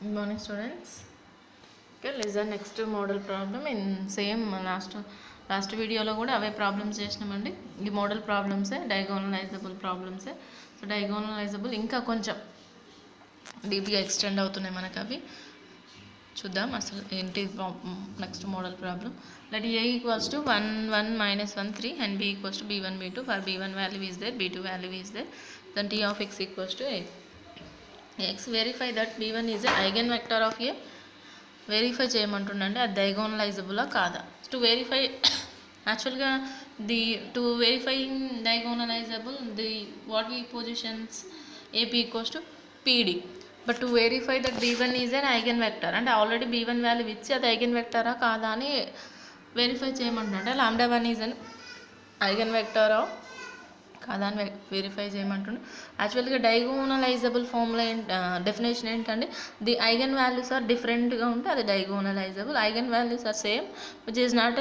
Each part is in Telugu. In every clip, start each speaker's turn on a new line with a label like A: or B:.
A: Good morning, students. Okay, listen next model problem in same last వీడియోలో కూడా అవే ప్రాబ్లమ్స్ చేసినామండి. ఈ మోడల్ ప్రాబ్లమ్సే డయాగోనలైజబుల్ ప్రాబ్లమ్సే. సో డయాగోనలైజబుల్ ఇంకా కొంచెం డీప్గా ఎక్స్టెండ్ అవుతున్నాయి మనకు. అవి చూద్దాం అసలు ఏంటి next model problem. Let a equals to 1 1 minus 1 3 and b equals to b1 b2 for b1 value is there b2 value is there then t of x equals to a. x verify that b1 is a eigen vector of a. Verify చేయమంటుండండి అది డయాగోనలైజబులా కాదా. టు వెరిఫై యాక్చువల్గా to verifying diagonalizable what we positions AP equals to PD. But to verify that b1 is an eigen vector అంటే ఆల్రెడీ b1 వాల్యూ ఇచ్చి అది ఐగన్ వెక్టరా కాదా అని వెరిఫై చేయమంటుండే. λ1 ఈజ్ అన్ ఐగన్ వెక్టరా కాదా అని వెరిఫై చేయమంటుండే. యాక్చువల్గా డయాగోనలైజబుల్ ఫార్ములా డెఫినేషన్ ఏంటంటే ది ఐగన్ వాల్యూస్ ఆర్ డిఫరెంట్గా ఉంటే అది diagonalizable. Eigen values are same which is not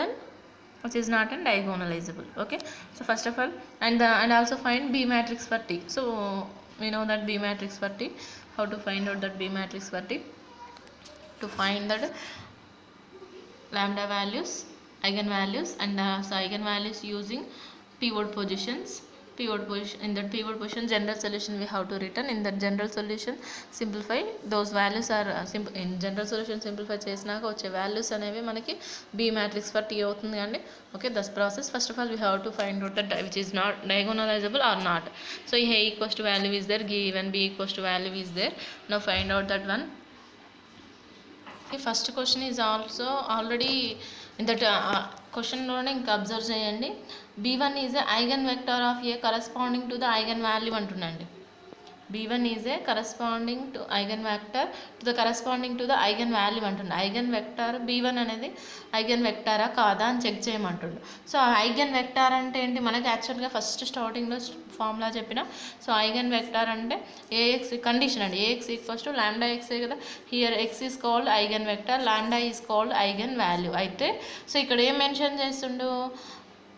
A: an diagonalizable. Okay, so first of all and also find B matrix for T. So we know that B matrix for T. How to find out that B matrix for T? To find that lambda values, eigenvalues and so eigenvalues using pivot positions. In that pivot position general solution we have to written. In that general solution simplify those values are in general solution simplify చేసినాక వచ్చే values అనేవి మనకి B matrix for T అవుతుంది అండి. Okay, this process first of all we have to find out that which is not diagonalizable or not. So A equals to value is there, given B equals to value is there. Now find out that one. Okay, first question is also already in that క్వశ్చన్లోనే ఇంకా అబ్జర్వ్ చేయండి. b1 is a eigen vector of A corresponding to the eigen value అంటుండండి. b1 is a corresponding to eigen vector to the corresponding to the eigen value అంటుండే. ఐగన్ వెక్టర్ b1 అనేది ఐగన్ వెక్టారా కాదా అని చెక్ చేయమంటుండు. సో ఐగన్ వెక్టార్ అంటే ఏంటి మనకి యాక్చువల్గా ఫస్ట్ స్టార్టింగ్లో ఫార్ములా చెప్పిన. సో ఐగన్ వెక్టార్ అంటే ఏఎక్స్ కండిషన్ అండి. ఏఎక్స్ ఈక్వల్స్ టు లాండా ఎక్సే కదా. Here X is called eigen vector, లాండా is called eigen value. అయితే సో ఇక్కడ ఏం మెన్షన్ చేస్తుండు,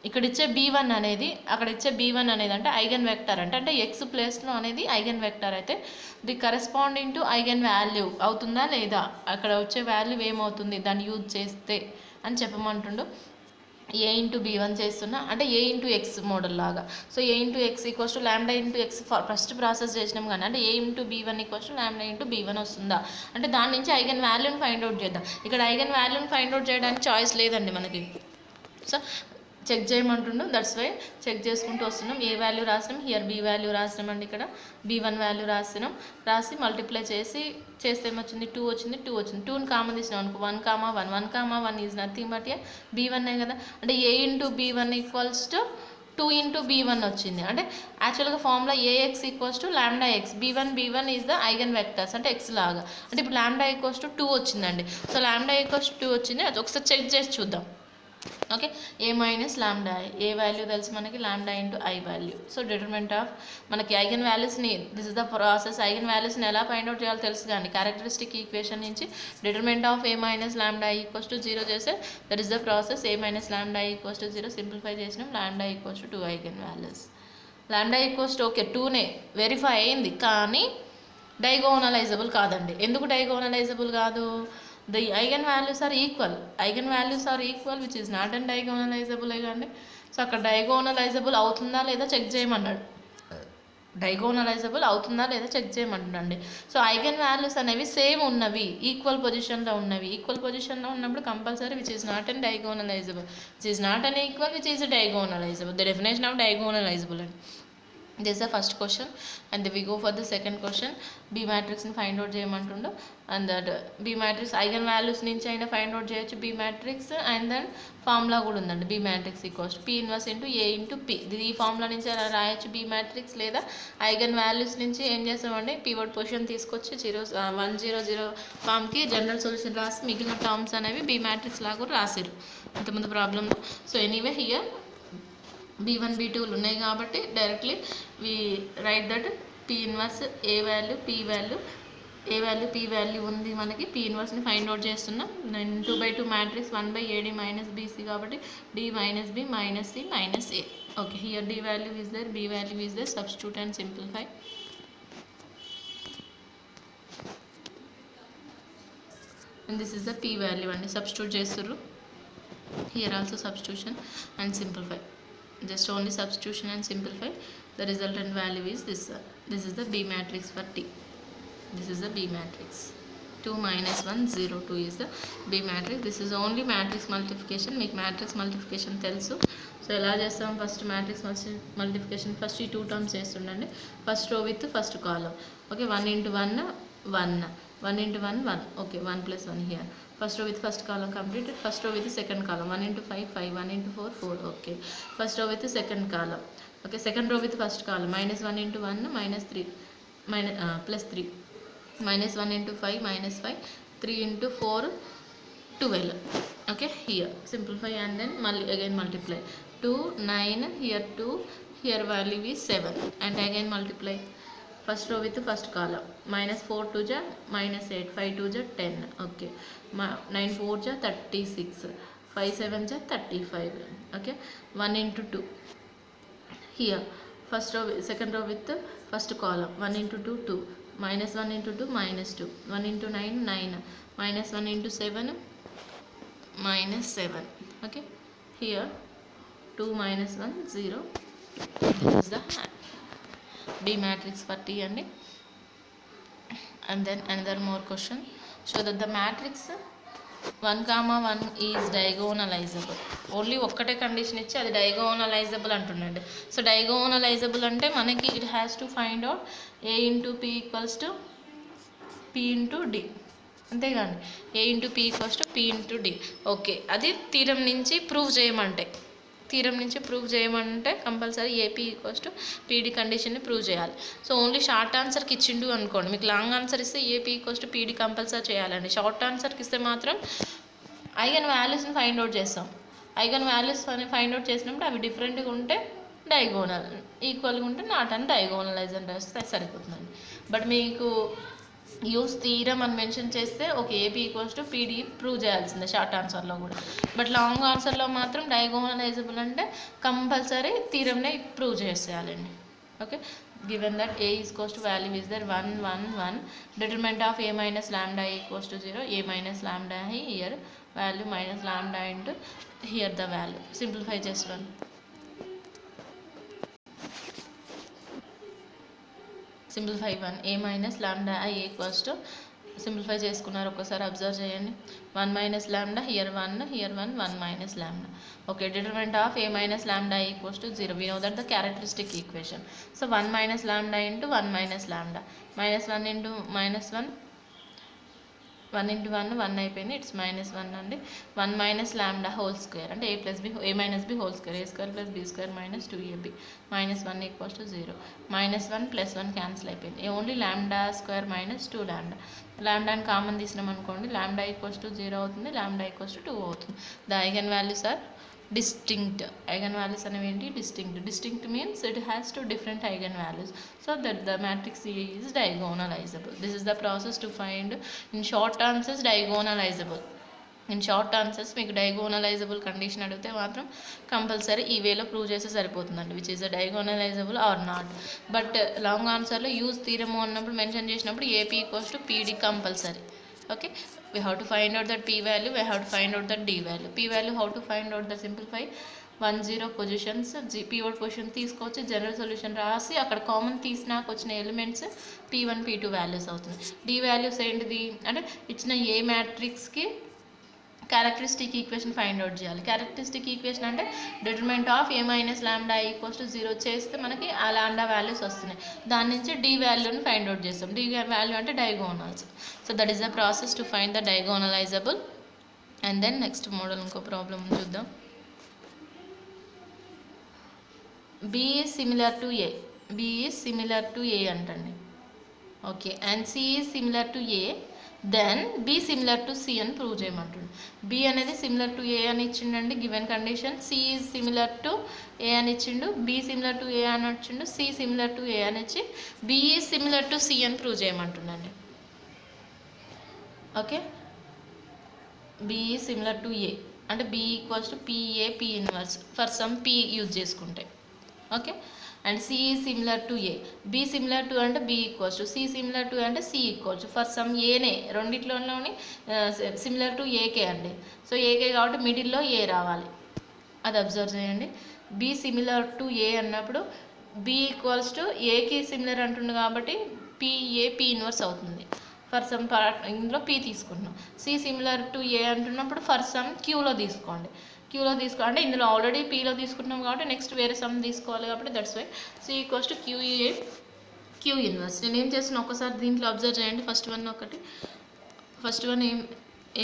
A: ఇక్కడ ఇచ్చే b1 అనేది అక్కడ ఇచ్చే b1 అనేది అంటే ఐగన్ వెక్టర్ అంటే ఎక్స్ ప్లేస్లో అనేది ఐగన్ వెక్టర్ అయితే the corresponding to eigen value అవుతుందా లేదా, అక్కడ వచ్చే వాల్యూ ఏమవుతుంది దాన్ని యూజ్ చేస్తే అని చెప్పమంటుండు. a ఇంటూ b1 చేస్తున్నా అంటే a ఇంటూ ఎక్స్ మోడల్ లాగా. So a into X equals to లాండా into X first process చేసినాం కానీ అంటే a into b1 equals to లాండా into b1 వస్తుందా అంటే దాని నుంచి ఐగన్ వాల్యూని ఫైండ్ అవుట్ చేద్దాం. ఇక్కడ ఐగన్ వాల్యూని ఫైండ్ అవుట్ చేయడానికి చాయిస్ లేదండి మనకి. సో చెక్ చేయమంటుండు. దట్స్ వై చెక్ చేసుకుంటూ వస్తున్నాం. ఏ వాల్యూ రాసినాం, హియర్ బి వాల్యూ రాసినాం అండి. ఇక్కడ b1 వాల్యూ రాసి మల్టిప్లై చేస్తే ఏమొచ్చింది 2 వచ్చింది. 2ని కామన్ తీసినాం అనుకో 1 ఈజ్ నథింగ్ బట్ b1 కదా. అంటే a into b1 equals to 2 into b1 వచ్చింది. అంటే యాక్చువల్గా formula ax equals to లాండా X. b1 is the eigen vectors అంటే ఎక్స్ లాగా. అంటే ఇప్పుడు లాండా ఈక్వల్స్ టు 2 వచ్చిందండి. సో లాండా ఈక్వల్స్ టు 2 వచ్చింది. అది ఒకసారి చెక్ చేసి చూద్దాం. Okay, a minus lambda A value తెలుసు మనకి lambda into I value. So determinant of మనకి ఐగన్ వాల్యూస్ని this is the process. Eigen వాల్యూస్ని ఎలా ఫైండ్ అవుట్ చేయాలో తెలుసు కానీ క్యారెక్టరిస్టిక్ ఈక్వేషన్ నుంచి determinant of a minus lambda equals to 0 చేస్తే that is the process. a minus lambda equals to 0 simplify చేసినాం. Lambda equals to 2 eigen values. Lambda equals to okay 2నే వెరిఫై అయింది కానీ డయాగోనలైజబుల్ కాదండి. ఎందుకు డయాగోనలైజబుల్ కాదు? The eigenvalues are equal which is not an diagonalizable అండి. సో అక్కడ డయాగోనలైజబుల్ అవుతుందా లేదా చెక్ చేయమన్నాడు. డయాగోనలైజబుల్ అవుతుందా లేదా చెక్ చేయమంటుండండి. సో ఐగన్ వాల్యూస్ అనేవి సేమ్ ఉన్నవి, ఈక్వల్ పొజిషన్లో ఉన్నప్పుడు compulsory which is not an diagonalizable. Which is not an equal which is diagonalizable. The definition of diagonalizable అండి. This is the first question and then we go for the second question. B matrix ని ఫైండ్ అవుట్ చేయమంటుండు. And that B matrix eigen values నుంచి అయినా ఫైండ్ అవుట్ చేయొచ్చు B matrix. And then formula కూడా ఉందండి B matrix equals P inverse into A into P. ఈ ఫార్ములా నుంచి రాయొచ్చు B matrix. లేదా ఐగన్ వాల్యూస్ నుంచి ఏం చేస్తామండి పివట్ పొజిషన్ తీసుకొచ్చి 100 ఫామ్కి జనరల్ సొల్యూషన్ రాసి మిగిలిన టర్మ్స్ అనేవి B matrix లాగా కూడా రాసారు ఇంతకుముందు ప్రాబ్లంలో. సో ఎనీవే హియర్ b1 b2లు ఉన్నాయి కాబట్టి directly we write that p inverse a value p value ఉంది మనకి. p ఇన్వర్స్ని ఫైండ్ అవుట్ చేస్తున్నాం. 2/2 మ్యాట్రిక్స్ 1/ad మైనస్ bc కాబట్టి d minus b minus c minus a. Okay, here d value is there, b value is there. Substitute and simplify. and this is the p value and substitute చేస్తుర్రు. Here also substitution and simplify, just only substitution and simplify. The resultant value is this. This is the B matrix for T. This is the B matrix. 2 minus 1 0 2 is the B matrix. This is only matrix multiplication. మీకు matrix multiplication తెలుసు. సో ఎలా చేస్తాం, ఫస్ట్ మ్యాట్రిక్స్ మల్టిప్లికేషన్ ఫస్ట్ ఈ 2 టర్మ్స్ చేస్తుండండి. First row with first column. Okay, 1 into 1 1, 1 into 1 1. Okay, 1 plus 1 here. First row with first column completed. First row with the second column. 1 into 5 5, 1 into 4 4. Okay, first row with the second column. Okay, second row with first column. Minus 1 into 1 minus 3 plus 3. Minus 1 into 5 minus 5. 3 into 4 12. Okay, here simplify and then again multiply. 2 9, here 2, here value is 7 and again multiply. First row with the first column. Minus 4 2 ja minus 8, 5 2 ja 10. Okay, 9 4 ja 36, 5 7 ja 35. Okay, 1 into 2. Here first row second row with the first column. 1 into 2 2, minus 1 into 2 minus 2, 1 into 9 9, minus 1 into 7 minus 7. Okay, here 2 minus 1 0. This is the B matrix for T and then another more question. Show that the matrix 1 comma 1 is diagonalizable. Only ఒక్కటే కండిషన్ ఇచ్చి అది డయాగోనలైజబుల్ అంటున్నాడు. సో డయాగోనలైజబుల్ అంటే మనకి it has to find out A into P equals to P into D. అంతేగాని A into P equals to P into D. Okay, అది థీరం నుంచి ప్రూవ్ చేయమంటే compulsory AP equals to PD కండిషన్ని ప్రూవ్ చేయాలి. సో ఓన్లీ షార్ట్ ఆన్సర్కి ఇచ్చిండు అనుకోండి, మీకు లాంగ్ ఆన్సర్ ఇస్తే AP equals to PD compulsory చేయాలండి. షార్ట్ ఆన్సర్కి ఇస్తే మాత్రం ఐగన్ వాల్యూస్ని ఫైండ్ అవుట్ చేస్తాం. ఐగన్ వాల్యూస్ ఫైండ్ అవుట్ చేసినప్పుడు అవి డిఫరెంట్గా ఉంటే డయాగోనల్, ఈక్వల్గా ఉంటే నాట్ అని డయాగోనలైజ్ అని రాస్తే సరిపోతుందండి. బట్ మీకు యూస్ థీరం అని మెన్షన్ చేస్తే okay AP equals to PD prove చేయాల్సిందే షార్ట్ ఆన్సర్లో కూడా. బట్ లాంగ్ ఆన్సర్లో మాత్రం డయాగోనలైజబుల్ అంటే కంపల్సరీ థీరంనే ప్రూవ్ చేసేయాలండి. Okay, given that A is equals to value is there 1 1 1, determinant of A minus lambda equals to 0, A minus lambda here value minus lambda into here the value. Simplify just one. Simplify 1, A minus lambda I equals to simplify చేసుకున్నారు ఒకసారి అబ్జర్వ్ చేయండి. 1 minus lambda here 1 here 1 1 minus lambda. Okay, determinant of A minus lambda I equals to 0. We know that the characteristic equation. So 1 minus lambda into 1 minus lambda, minus 1 into minus 1, 1 into 1 1 అయిపోయింది, ఇట్స్ మైనస్ 1 అండి. 1 మైనస్ లాంబ్డా హోల్ స్క్వేర్ అంటే A minus B whole square, A square plus B square minus 2AB minus 1 equals to 0. Minus 1 plus 1 cancel అయిపోయింది. Only lambda square minus 2 lambda. లాంబ్డాని కామన్ తీసినాం అనుకోండి, లాంబ్డా ఈక్వల్స్ టు 0 అవుతుంది, లాంబ్డా ఈక్వల్స్ టు 2 అవుతుంది. The eigen values are distinct. Eigen values అనేవి ఏంటి? distinct means it has two different eigen values, so that the matrix A is diagonalizable. This is the process to find in short answers diagonalizable. In short answers మీకు diagonalizable కండిషన్ అడిగితే మాత్రం కంపల్సరీ ఈ వేలో ప్రూవ్ చేస్తే సరిపోతుందండి, విచ్ ఈస్ diagonalizable ఆర్ నాట్. బట్ లాంగ్ ఆన్సర్లో యూజ్ థీరమ్ అన్నప్పుడు మెన్షన్ చేసినప్పుడు AP equals to PD compulsory. Okay, we have to find out that P value, we have to find out that D value. P value how to find out the simplify 1 0 positions P1 position తీసుకోవచ్చు, జనరల్ సొల్యూషన్ రాసి అక్కడ కామన్ తీసినాక వచ్చిన ఎలిమెంట్స్ P1 P2 వాల్యూస్ అవుతుంది. D వాల్యూస్ ఏంటిది అంటే ఇచ్చిన ఏ మ్యాట్రిక్స్కి క్యారెక్టరిస్టిక్ ఈక్వేషన్ ఫైండ్ అవుట్ చేయాలి. క్యారెక్టరిస్టిక్ ఈక్వేషన్ అంటే determinant of A minus lambda equals to 0 చేస్తే మనకి ఆ లాంబ్డా వాల్యూస్ వస్తున్నాయి, దాని నుంచి D వాల్యూని ఫైండ్ అవుట్ చేస్తాం. D వాల్యూ అంటే diagonals. So that is the process to find the diagonalizable. And then next model ఇంకో ప్రాబ్లం చూద్దాం. B is similar to A. B is similar to A అంటండి. Okay, and C is similar to A, then B similar to C అని ప్రూవ్ చేయమంటుంది. B అనేది సిమిలర్ టు A అని ఇచ్చిండండి given condition. C is similar to A అని ఇచ్చిండు, B సిమిలర్ టు A అని వచ్చిండు, C సిమిలర్ టు A అని ఇచ్చి B is similar to C అని ప్రూవ్ చేయమంటుండండి. Okay, B is similar to A అంటే B equals to PA P inverse for some P use చేసుకుంటే. Okay, and C is similar to A, B similar to అంటే B equals to, C similar to అంటే C equals to. For some ఏనే రెండిట్లోని సిమిలర్ టు ఏకే అండి. సో ఏకే కాబట్టి మిడిల్లో ఏ రావాలి, అది అబ్జర్వ్ చేయండి. బి సిమిలర్ టు ఏ అన్నప్పుడు బి ఈక్వల్స్ టు ఏకి సిమిలర్ అంటుంది కాబట్టి పిఏ పి ఇన్వర్స్ అవుతుంది. ఫర్ సమ్ ఇందులో పి తీసుకుంటున్నాం. సి సిమిలర్ టు ఏ అంటున్నప్పుడు ఫర్ సమ్ క్యూలో తీసుకోండి. అంటే ఇందులో ఆల్రెడీ పీలో తీసుకుంటున్నాం కాబట్టి నెక్స్ట్ వేరే సమ్ తీసుకోవాలి కాబట్టి that's why C equals to QA Q inverse. నేను ఏం చేస్తున్నా ఒకసారి దీంట్లో అబ్జర్వ్ చేయండి. ఫస్ట్ వన్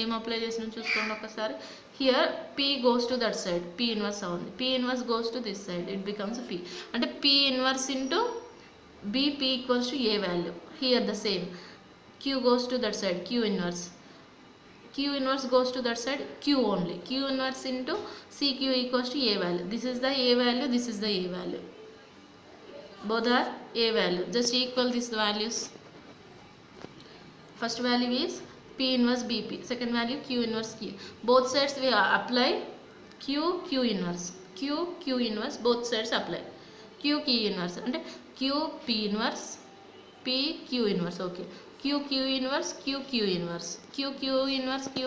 A: ఏం అప్లై చేసినా చూసుకోండి ఒకసారి. Here P goes to that side, P inverse అవుతుంది. P inverse goes to this side, it becomes P. అంటే P inverse into B, P equals to A value. Here the same, q goes to that side, q inverse goes to that side, q only. Q inverse into cq equals to a value. This is the a value, this is the a value. Both are a value. Just equal these values. First value is p inverse bp. Second value q inverse q. Both sides we apply q inverse. q inverse. Both sides apply. q inverse. And q p inverse, p q inverse. Okay. q inverse, q inverse, q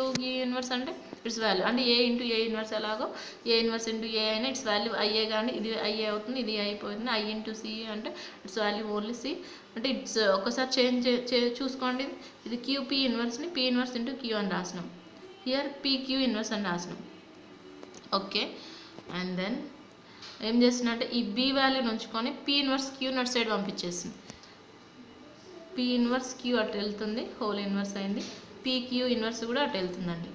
A: inverse అంటే ఇట్స్ వాల్యూ అంటే ఏ ఇంటూ ఏ ఇన్వర్స్ ఎలాగో ఏ ఇన్వర్స్ ఇంటూ ఏ అయినా ఇట్స్ వాల్యూ ఐఏ, కానీ ఇది ఐఏ అవుతుంది, ఇది అయిపోతుంది. ఐ ఇంటూ సి అంటే ఇట్స్ వాల్యూ ఓన్లీ సి. అంటే ఇట్స్ ఒకసారి చేంజ్ చూసుకోండి. ఇది క్యూపీ ఇన్వర్స్ని పీ ఇన్వర్స్ ఇంటూ క్యూ అని రాసినాం. హియర్ పీక్యూ ఇన్వర్స్ అని రాసినాం. ఓకే. అండ్ దెన్ ఏం చేస్తున్నట్టే ఈ బి వాల్యూని ఉంచుకొని పీ ఇన్వర్స్ క్యూ అటు సైడ్ పంపించేసింది. పీ ఇన్వర్స్ క్యూ అటు వెళ్తుంది, హోల్ ఇన్వర్స్ అయింది. పీక్యూ ఇన్వర్స్ కూడా అటు వెళ్తుందండి.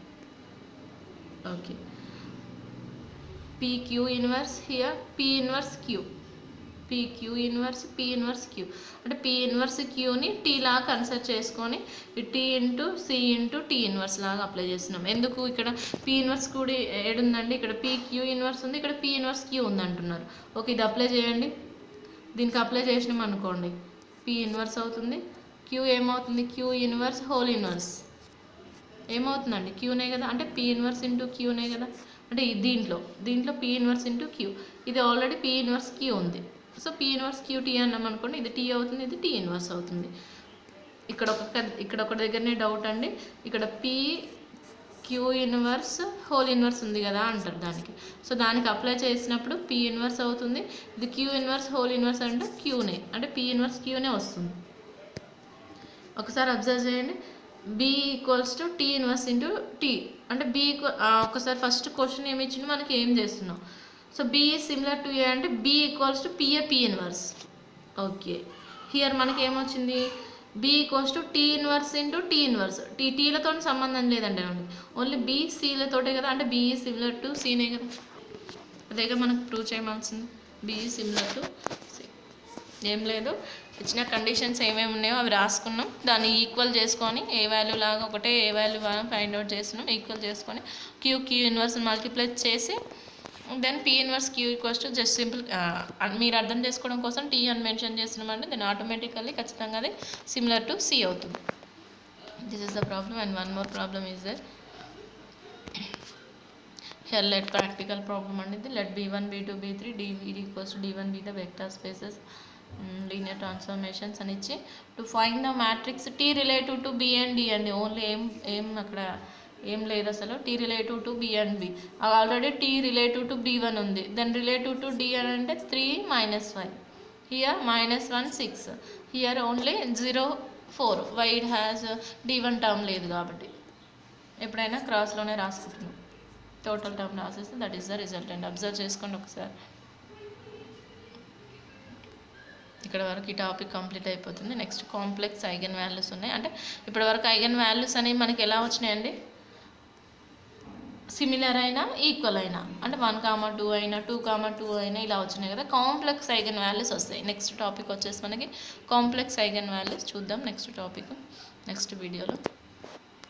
A: ఓకే. PQ inverse here P inverse Q, PQ inverse P inverse Q. అంటే పీ ఇన్వర్స్ క్యూని టీ లాగా కన్సిడర్ చేసుకొని T into C into T inverse లాగా అప్లై చేస్తున్నాం. ఎందుకు ఇక్కడ పీ ఇన్వర్స్ కూడా ఏడుందండి, ఇక్కడ పీక్యూ ఇన్వర్స్ ఉంది, ఇక్కడ పీ ఇన్వర్స్ క్యూ ఉంది అంటున్నారు. ఓకే, ఇది అప్లై చేయండి. దీనికి అప్లై చేసినాం అనుకోండి, పీ ఇన్వర్స్ అవుతుంది, క్యూ ఏమవుతుంది, క్యూ ఇన్వర్స్ హోల్ ఇన్వర్స్ ఏమవుతుందండి, క్యూనే కదా. అంటే పీ ఇన్వర్స్ ఇంటూ క్యూనే కదా. అంటే దీంట్లో పీ ఇన్వర్స్ ఇంటూ క్యూ, ఇది ఆల్రెడీ పీ ఇన్వర్స్ క్యూ ఉంది. So P inverse Q T అన్నాం అనుకోండి, ఇది టీ అవుతుంది, ఇది టీ ఇన్వర్స్ అవుతుంది. ఇక్కడ ఒక దగ్గరనే డౌట్ అండి. ఇక్కడ P Q inverse whole inverse ఉంది కదా అంటారు దానికి. సో దానికి అప్లై చేసినప్పుడు పీ ఇన్వర్స్ అవుతుంది, ఇది క్యూ ఇన్వర్స్ హోల్ ఇన్వర్స్ అంటే క్యూనే, అంటే పీ ఇన్వర్స్ క్యూనే వస్తుంది. ఒకసారి అబ్జర్వ్ చేయండి. B equals to T inverse into T అంటే బి ఒకసారి ఫస్ట్ క్వశ్చన్ ఏమి ఇచ్చింది మనకి, ఏం చేస్తున్నాం. So B is similar to A అంటే B equals to PA P inverse. Okay, here మనకి ఏమొచ్చింది, B equals to T inverse into T inverse. టీలతో సంబంధం లేదండి, ఓన్లీ బి సీలతోటే కదా. అంటే బి ఈజ్ సిమిలర్ టు సీనే కదా, అదేగా మనకు ప్రూవ్ చేయవలసింది. B is similar to C. ఏం లేదు, ఇచ్చిన కండిషన్స్ ఏమేమి ఉన్నాయో అవి రాసుకున్నాం. దాన్ని ఈక్వల్ చేసుకొని ఏ వాల్యూ లాగా ఒకటే ఏ వాల్యూ ఫైండ్ అవుట్ చేస్తున్నాం. ఈక్వల్ చేసుకొని క్యూ ఇన్వర్స్ మల్టిప్లై చేసి then P inverse Q equals to just simple మీరు అర్థం చేసుకోవడం కోసం టీ అని మెన్షన్ చేస్తున్నామంటే దెన్ ఆటోమేటికల్లీ ఖచ్చితంగా అది సిమిలర్ టు సి అవుతుంది. This is the problem. And one more problem is there. Here let practical problem and let b1 b2 b3 dv equals to d1 be the vector spaces linear transformations అని ఇచ్చి to find the matrix T relative to B and D అండి. ఓన్లీ ఏం అక్కడ ఏం లేదు అసలు. T relative to B and B, already T relative to b1 ఉంది. దెన్ రిలేటివ్ టు డి అని అంటే 3 - 5, here -1 6, here only 0 4. Why it has d1 term లేదు కాబట్టి ఎప్పుడైనా క్రాస్లోనే రాసుకుంటున్నాం. టోటల్ టర్మ్ రాసేస్తే దట్ ఈస్ ద రిజల్ట్ అండి. అబ్జర్వ్ చేసుకోండి ఒకసారి. ఇక్కడ వరకు ఈ టాపిక్ కంప్లీట్ అయిపోతుంది. నెక్స్ట్ కాంప్లెక్స్ ఐగన్ వాల్యూస్ ఉన్నాయి. అంటే ఇప్పటి వరకు ఐగన్ వాల్యూస్ అనేవి మనకి ఎలా వచ్చినాయండి, సిమిలర్ అయినా ఈక్వల్ అయినా, అంటే 1, 2 అయినా 2, 2 అయినా ఇలా వచ్చినాయి కదా. కాంప్లెక్స్ ఐగన్ వాల్యూస్ వస్తాయి. నెక్స్ట్ టాపిక్ వచ్చేసి మనకి కాంప్లెక్స్ ఐగన్ వాల్యూస్ చూద్దాం నెక్స్ట్ టాపిక్ నెక్స్ట్ వీడియోలో.